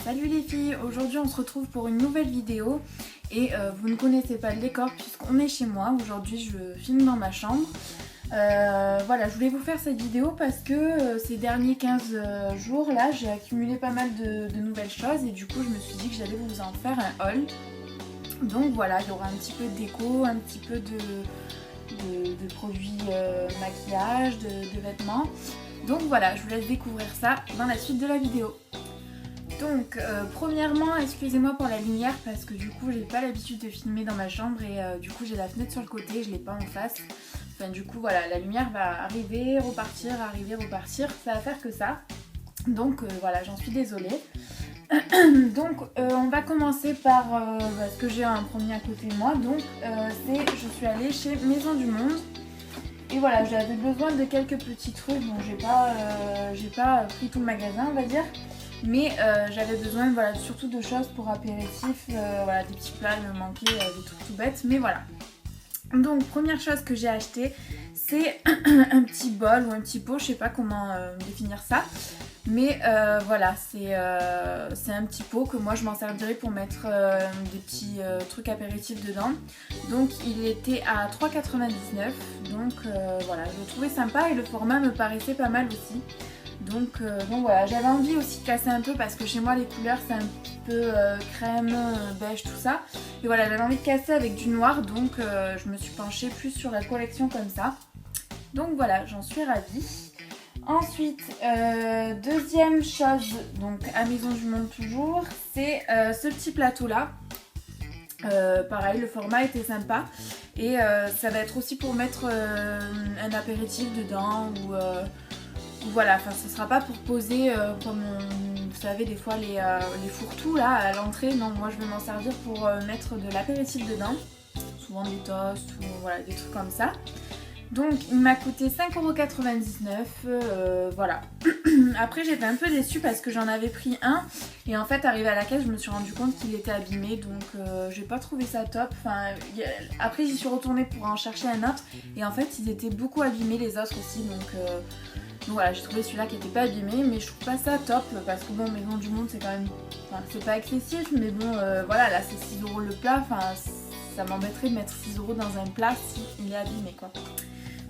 Salut les filles, aujourd'hui on se retrouve pour une nouvelle vidéo et vous ne connaissez pas le décor puisqu'on est chez moi. Aujourd'hui je filme dans ma chambre. Voilà, je voulais vous faire cette vidéo parce que ces derniers 15 jours là j'ai accumulé pas mal de nouvelles choses et du coup je me suis dit que j'allais vous en faire un haul. Donc voilà, il y aura un petit peu de déco, un petit peu de produits maquillage, de vêtements. Donc voilà, je vous laisse découvrir ça dans la suite de la vidéo. Donc premièrement, excusez-moi pour la lumière parce que du coup j'ai pas l'habitude de filmer dans ma chambre et du coup j'ai la fenêtre sur le côté, je l'ai pas en face. Enfin du coup voilà, la lumière va arriver, repartir, ça va faire que ça. Donc voilà, j'en suis désolée. Donc on va commencer par ce que j'ai en premier à côté de moi. Donc je suis allée chez Maison du Monde. Et voilà, j'avais besoin de quelques petits trucs, donc j'ai pas pris tout le magasin on va dire. Mais j'avais besoin voilà, surtout de choses pour apéritifs, voilà, des petits plats, il me manquait des trucs tout bêtes, mais voilà. Donc première chose que j'ai acheté, c'est un petit bol ou un petit pot, je sais pas comment définir ça. Mais voilà, c'est un petit pot que moi je m'en servirai pour mettre des petits trucs apéritifs dedans. Donc il était à 3,99 €, donc voilà, je le trouvais sympa et le format me paraissait pas mal aussi. Donc voilà, j'avais envie aussi de casser un peu parce que chez moi les couleurs c'est un petit peu crème, beige, tout ça. Et voilà, j'avais envie de casser avec du noir, donc je me suis penchée plus sur la collection comme ça. Donc voilà, j'en suis ravie. Ensuite, deuxième chose, donc à Maison du Monde toujours, c'est ce petit plateau là. Pareil, le format était sympa et ça va être aussi pour mettre un apéritif dedans ou voilà, enfin ce sera pas pour poser comme vous savez des fois les fourre-tout là à l'entrée. Non, moi je vais m'en servir pour mettre de l'apéritif dedans, souvent des toasts ou voilà des trucs comme ça. Donc il m'a coûté 5,99 €, voilà. Après j'étais un peu déçue parce que j'en avais pris un et en fait arrivé à la caisse je me suis rendu compte qu'il était abîmé, donc j'ai pas trouvé ça top. Enfin, après j'y suis retournée pour en chercher un autre et en fait ils étaient beaucoup abîmés les autres aussi, donc voilà, j'ai trouvé celui-là qui était pas abîmé, mais je trouve pas ça top parce que bon, Maison du Monde c'est quand même, enfin c'est pas excessif, mais bon voilà, là c'est 6 € le plat, enfin ça m'embêterait de mettre 6 € dans un plat s'il est abîmé quoi.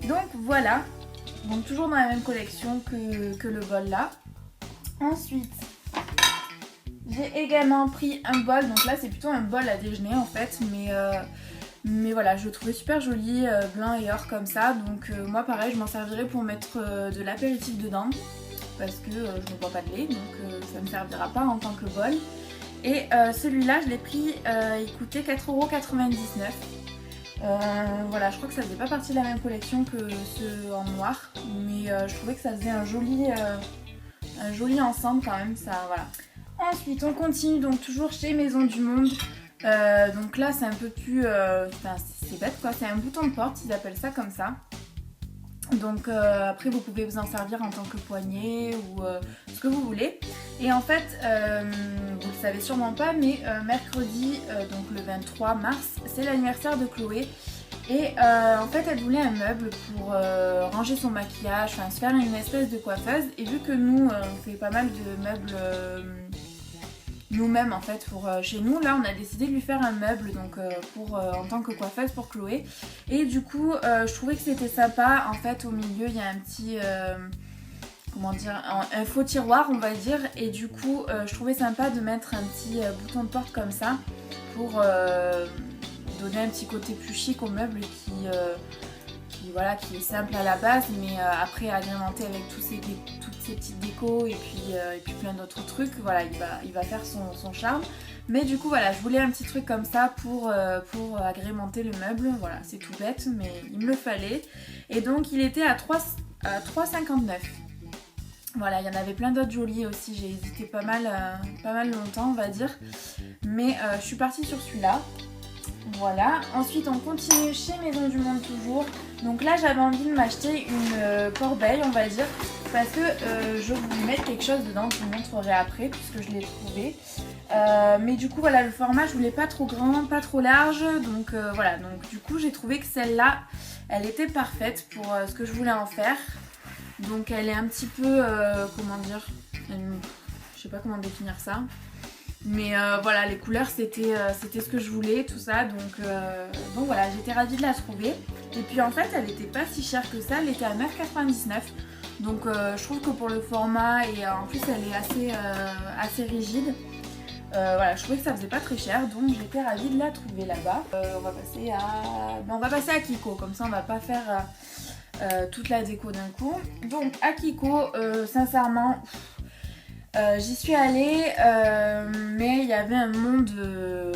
Donc voilà, donc toujours dans la même collection que le bol là. Ensuite, j'ai également pris un bol, donc là c'est plutôt un bol à déjeuner en fait, mais voilà, je le trouvais super joli, blanc et or comme ça, donc moi pareil je m'en servirai pour mettre de l'apéritif dedans, parce que je ne bois pas de lait, donc ça ne me servira pas en tant que bol. Et celui-là je l'ai pris, il coûtait 4,99 €. Voilà, je crois que ça faisait pas partie de la même collection que ceux en noir, mais je trouvais que ça faisait un joli ensemble quand même, ça voilà. Ensuite on continue donc toujours chez Maison du Monde. Donc là c'est un peu plus, enfin c'est bête quoi, c'est un bouton de porte, ils appellent ça comme ça. Donc après vous pouvez vous en servir en tant que poignée ou ce que vous voulez. Et en fait, vous le savez sûrement pas, mais mercredi, donc le 23 mars, c'est l'anniversaire de Chloé. Et en fait elle voulait un meuble pour ranger son maquillage, enfin se faire une espèce de coiffeuse. Et vu que nous on fait pas mal de meubles nous-mêmes en fait pour chez nous, là on a décidé de lui faire un meuble donc en tant que coiffeuse pour Chloé. Et du coup je trouvais que c'était sympa, en fait au milieu il y a un petit comment dire, un faux tiroir on va dire, et du coup je trouvais sympa de mettre un petit bouton de porte comme ça pour donner un petit côté plus chic au meuble qui est simple à la base, mais après agrémenté avec toutes ces petites décos et puis plein d'autres trucs, voilà, il va faire son charme. Mais du coup voilà, je voulais un petit truc comme ça pour agrémenter le meuble, voilà, c'est tout bête mais il me le fallait. Et donc il était à 3,59 €. Voilà, il y en avait plein d'autres jolis aussi, j'ai hésité pas mal longtemps on va dire, mais je suis partie sur celui-là. Voilà, ensuite on continue chez Maison du Monde toujours. Donc là j'avais envie de m'acheter une corbeille on va dire, parce que je voulais mettre quelque chose dedans, je vous montrerai après puisque je l'ai trouvé. Mais du coup voilà, le format je voulais pas trop grand, pas trop large, donc voilà, donc du coup j'ai trouvé que celle-là elle était parfaite pour ce que je voulais en faire. Donc elle est un petit peu, comment dire, je sais pas comment définir ça. Mais voilà, les couleurs c'était ce que je voulais, tout ça, donc voilà, j'étais ravie de la trouver. Et puis en fait elle était pas si chère que ça, elle était à 9,99 €. Donc je trouve que pour le format et en plus elle est assez rigide. Voilà, je trouvais que ça faisait pas très cher, donc j'étais ravie de la trouver là-bas. On va passer à Kiko, comme ça on va pas faire toute la déco d'un coup. Donc à Kiko, sincèrement, j'y suis allée, mais il y avait un monde de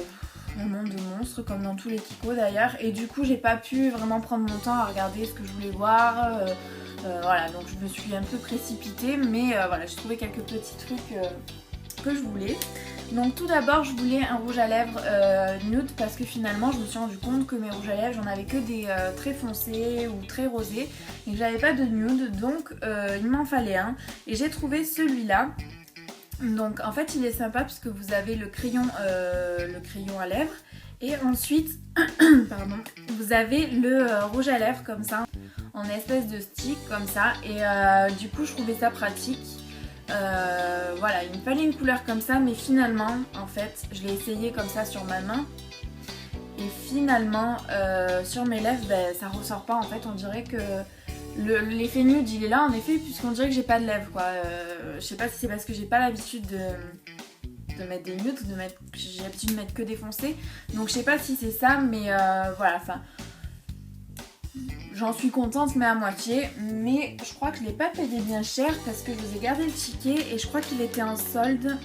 monstres, comme dans tous les Kiko d'ailleurs, et du coup j'ai pas pu vraiment prendre mon temps à regarder ce que je voulais voir. Voilà, donc je me suis un peu précipitée, mais voilà, j'ai trouvé quelques petits trucs que je voulais. Donc tout d'abord je voulais un rouge à lèvres nude, parce que finalement je me suis rendu compte que mes rouges à lèvres j'en avais que des très foncés ou très rosés et que j'avais pas de nude, donc il m'en fallait un et j'ai trouvé celui-là. Donc en fait il est sympa puisque vous avez le crayon à lèvres et ensuite pardon, vous avez le rouge à lèvres comme ça en espèce de stick comme ça et du coup je trouvais ça pratique. Voilà, il me fallait une couleur comme ça, mais finalement en fait je l'ai essayé comme ça sur ma main et finalement sur mes lèvres ça ressort pas en fait. On dirait que l'effet nude il est là en effet, puisqu'on dirait que j'ai pas de lèvres quoi. Je sais pas si c'est parce que j'ai pas l'habitude de mettre des nudes, j'ai l'habitude de mettre que des foncés, donc je sais pas si c'est ça, mais voilà, enfin j'en suis contente mais à moitié. Mais je crois que je l'ai pas payé bien cher parce que je vous ai gardé le ticket et je crois qu'il était en solde.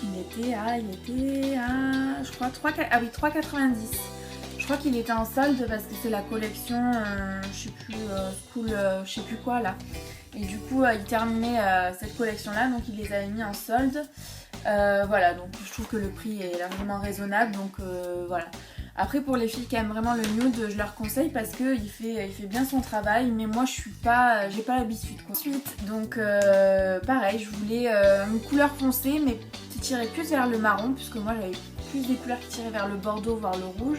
Il était à je crois 3,90. Je crois qu'il était en solde parce que c'est la collection, je sais plus, School, je sais plus quoi là. Et du coup, il terminait cette collection là, donc il les avait mis en solde. Voilà, donc je trouve que le prix est largement raisonnable, donc voilà. Après pour les filles qui aiment vraiment le nude, je leur conseille parce qu'il fait bien son travail, mais moi j'ai pas l'habitude. Ensuite, donc pareil, je voulais une couleur foncée, mais qui tirait plus vers le marron, puisque moi j'avais plus des couleurs qui tiraient vers le bordeaux, voire le rouge.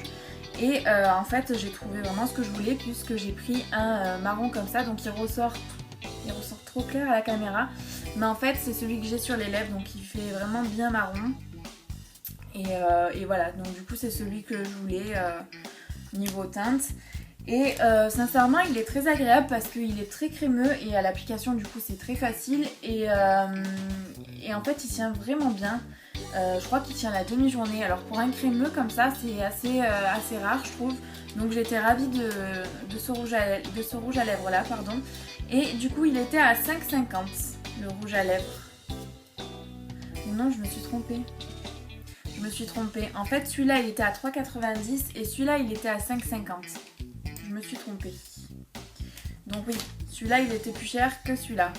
Et en fait j'ai trouvé vraiment ce que je voulais, puisque j'ai pris un marron comme ça, donc il ressort trop clair à la caméra, mais en fait c'est celui que j'ai sur les lèvres, donc il fait vraiment bien marron. Et voilà, donc du coup c'est celui que je voulais niveau teinte. Et sincèrement il est très agréable parce qu'il est très crémeux et à l'application du coup c'est très facile. Et en fait il tient vraiment bien. Je crois qu'il tient la demi-journée. Alors pour un crémeux comme ça c'est assez rare je trouve. Donc j'étais ravie de ce rouge à lèvres là, pardon. Et du coup il était à 5,50 le rouge à lèvres. Non, je me suis trompée. En fait celui-là il était à 3,90 et celui-là il était à 5,50. Je me suis trompée. Donc oui, celui-là il était plus cher que celui-là.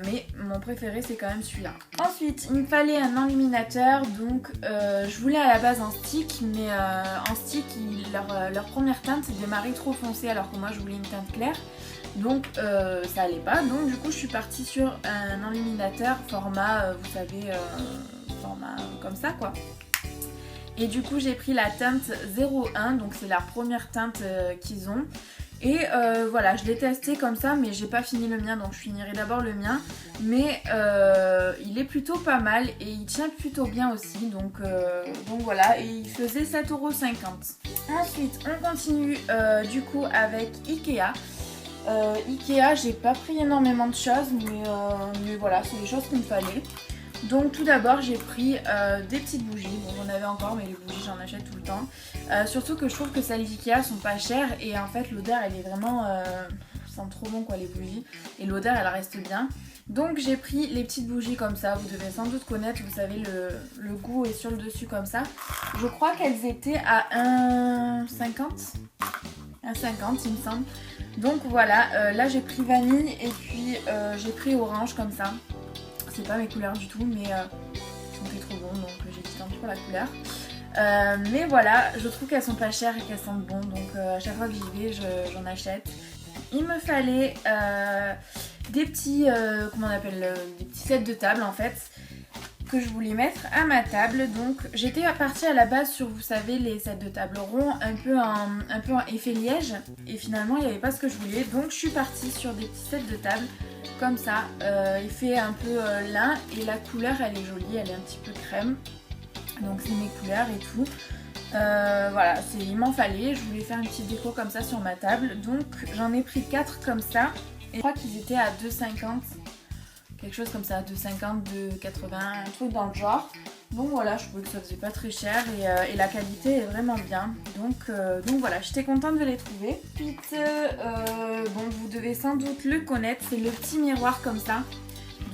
Mais mon préféré c'est quand même celui-là. Ensuite il me fallait un enluminateur, donc je voulais à la base en stick, mais en stick leur première teinte démarrait trop foncée alors que moi je voulais une teinte claire, donc ça allait pas. Donc du coup je suis partie sur un enluminateur format, vous savez, format comme ça quoi. Et du coup j'ai pris la teinte 01, donc c'est la première teinte qu'ils ont. Et voilà, je l'ai testé comme ça, mais j'ai pas fini le mien, donc je finirai d'abord le mien. Mais il est plutôt pas mal et il tient plutôt bien aussi, donc voilà. Et il faisait 7,50 €. Ensuite, on continue du coup avec Ikea. Ikea, j'ai pas pris énormément de choses, mais voilà, c'est les choses qu'il me fallait. Donc tout d'abord j'ai pris des petites bougies, bon j'en avais encore mais les bougies j'en achète tout le temps. Surtout que je trouve que celles d'Ikea sont pas chères et en fait l'odeur elle est vraiment, sent trop bon quoi les bougies, et l'odeur elle reste bien. Donc j'ai pris les petites bougies comme ça, vous devez sans doute connaître, vous savez le goût est sur le dessus comme ça. Je crois qu'elles étaient à 1,50 il me semble. Donc voilà, là j'ai pris vanille et puis j'ai pris orange comme ça. C'est pas mes couleurs du tout, mais ils sont trop bons, donc j'ai dit tant pis pour la couleur. Mais voilà, je trouve qu'elles sont pas chères et qu'elles sentent bon, donc à chaque fois que j'y vais, j'en achète. Il me fallait des petits, comment on appelle, des petits sets de table en fait, que je voulais mettre à ma table. Donc j'étais partie à la base sur, vous savez, les sets de table ronds, un peu en effet liège, et finalement il n'y avait pas ce que je voulais, donc je suis partie sur des petits sets de table comme ça. Il fait un peu lin et la couleur elle est jolie, elle est un petit peu crème. Donc c'est mes couleurs et tout. Voilà, il m'en fallait, je voulais faire une petite déco comme ça sur ma table. Donc j'en ai pris 4 comme ça. Et je crois qu'ils étaient à 2,50. Quelque chose comme ça, 2,50, 2,80, un truc dans le genre. Donc voilà, je trouvais que ça faisait pas très cher et la qualité est vraiment bien. Donc voilà, j'étais contente de les trouver. Ensuite, bon, vous devez sans doute le connaître, c'est le petit miroir comme ça.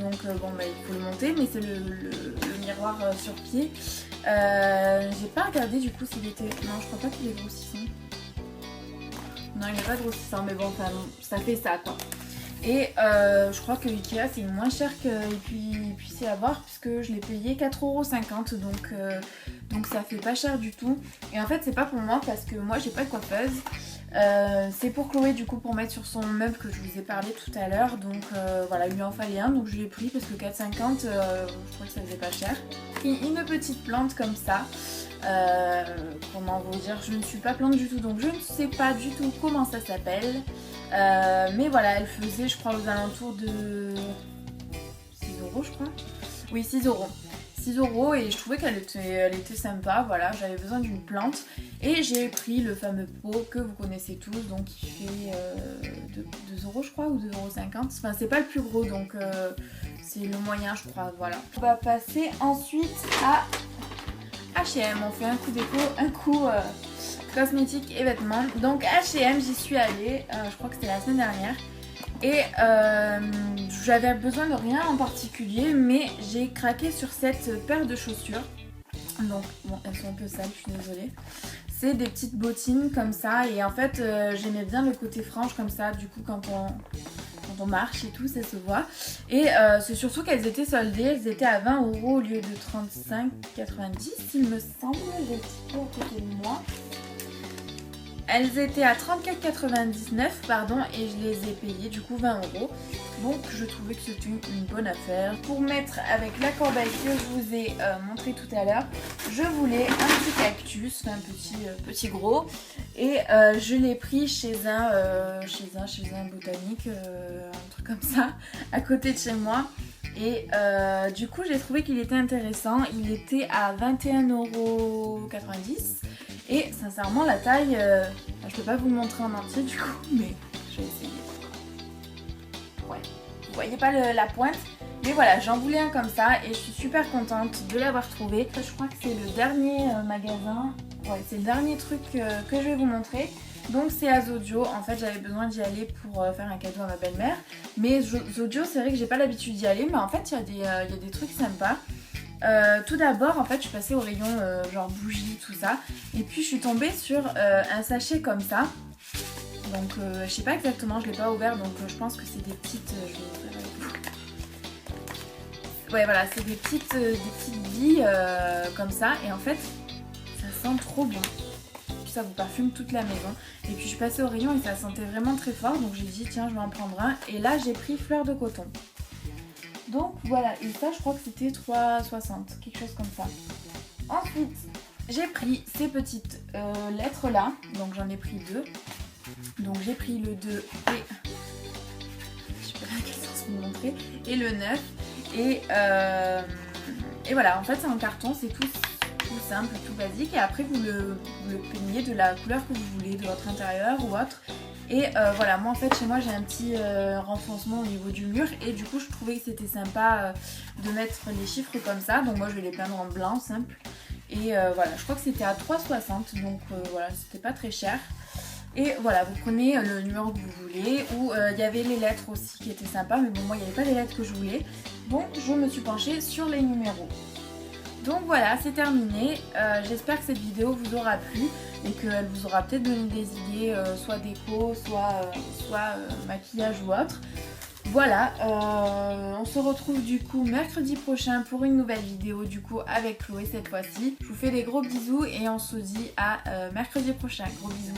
Donc bon, bah, il faut le monter, mais c'est le miroir sur pied. J'ai pas regardé du coup s'il était... Non, je crois pas qu'il est grossissant. Non, il n'est pas grossissant, mais bon, enfin, ça fait ça quoi. Et je crois que Ikea c'est moins cher qu'il puisse y avoir puisque je l'ai payé 4,50 €, donc ça fait pas cher du tout. Et en fait c'est pas pour moi parce que moi j'ai pas de coiffeuse. C'est pour Chloé du coup pour mettre sur son meuble que je vous ai parlé tout à l'heure. Donc voilà, il lui en fallait un, donc je l'ai pris parce que 4,50 € je trouvais que ça faisait pas cher. Et une petite plante comme ça. Comment vous dire, je ne suis pas plante du tout donc je ne sais pas du tout comment ça s'appelle. Mais voilà, elle faisait je crois aux alentours de 6 € je crois. Oui, 6 €. 6 € et je trouvais qu'elle était sympa, voilà, j'avais besoin d'une plante et j'ai pris le fameux pot que vous connaissez tous, donc il fait 2 € je crois ou 2,50 €, enfin c'est pas le plus gros donc c'est le moyen je crois, voilà. On va passer ensuite à H&M, on fait un coup déco, un coup cosmétique et vêtements. Donc H&M j'y suis allée, je crois que c'était la semaine dernière. Et j'avais besoin de rien en particulier, mais j'ai craqué sur cette paire de chaussures. Donc bon, elles sont un peu sales, je suis désolée. C'est des petites bottines comme ça et en fait j'aimais bien le côté frange comme ça, du coup quand on marche et tout ça se voit. Et c'est surtout qu'elles étaient soldées, elles étaient à 20 € au lieu de 35,90 il me semble, j'ai le petit peu à côté de moi. Elles étaient à 34,99 pardon et je les ai payées du coup 20 €. Donc je trouvais que c'était une bonne affaire. Pour mettre avec la corbeille que je vous ai montré tout à l'heure, je voulais un petit cactus, enfin un petit gros. Et je l'ai pris chez un botanique, un truc comme ça, à côté de chez moi. Et du coup j'ai trouvé qu'il était intéressant. Il était à 21,90 €. Et sincèrement la taille, je peux pas vous le montrer en entier du coup, mais je vais essayer. Ouais, vous voyez pas la pointe, mais voilà, j'en voulais un comme ça et je suis super contente de l'avoir trouvé. Je crois que c'est le dernier magasin, ouais c'est le dernier truc que je vais vous montrer. Donc c'est à Zodio, en fait j'avais besoin d'y aller pour faire un cadeau à ma belle-mère. Mais Zodio c'est vrai que j'ai pas l'habitude d'y aller, mais en fait il y a des trucs sympas. Tout d'abord en fait je suis passée au rayon genre bougies tout ça et puis je suis tombée sur un sachet comme ça. Donc je sais pas exactement, je l'ai pas ouvert donc je pense que c'est des petites, je vais ouvrir avec vous. Ouais voilà, c'est des petites billes comme ça et en fait ça sent trop bon. Puis ça vous parfume toute la maison. Et puis je suis passée au rayon et ça sentait vraiment très fort donc j'ai dit tiens je vais en prendre un et là j'ai pris fleur de coton. Donc voilà, et ça je crois que c'était 3,60, quelque chose comme ça. Ensuite, j'ai pris ces petites lettres là, donc j'en ai pris 2. Donc j'ai pris le 2 et... je sais pas à quel sens vous montrer. Et le 9. Et voilà, en fait c'est en carton, c'est tout simple, tout basique. Et après vous le peignez de la couleur que vous voulez, de votre intérieur ou autre. Et voilà, moi en fait chez moi j'ai un petit renfoncement au niveau du mur et du coup je trouvais que c'était sympa de mettre les chiffres comme ça. Donc moi je vais les peindre en blanc simple. Et voilà, je crois que c'était à 3,60 donc voilà, c'était pas très cher. Et voilà, vous prenez le numéro que vous voulez ou il y avait les lettres aussi qui étaient sympas. Mais bon, moi il n'y avait pas les lettres que je voulais. Donc je me suis penchée sur les numéros. Donc voilà, c'est terminé. J'espère que cette vidéo vous aura plu et qu'elle vous aura peut-être donné des idées, soit déco, soit maquillage ou autre. Voilà, on se retrouve du coup mercredi prochain pour une nouvelle vidéo du coup avec Chloé cette fois-ci. Je vous fais des gros bisous et on se dit à mercredi prochain. Gros bisous.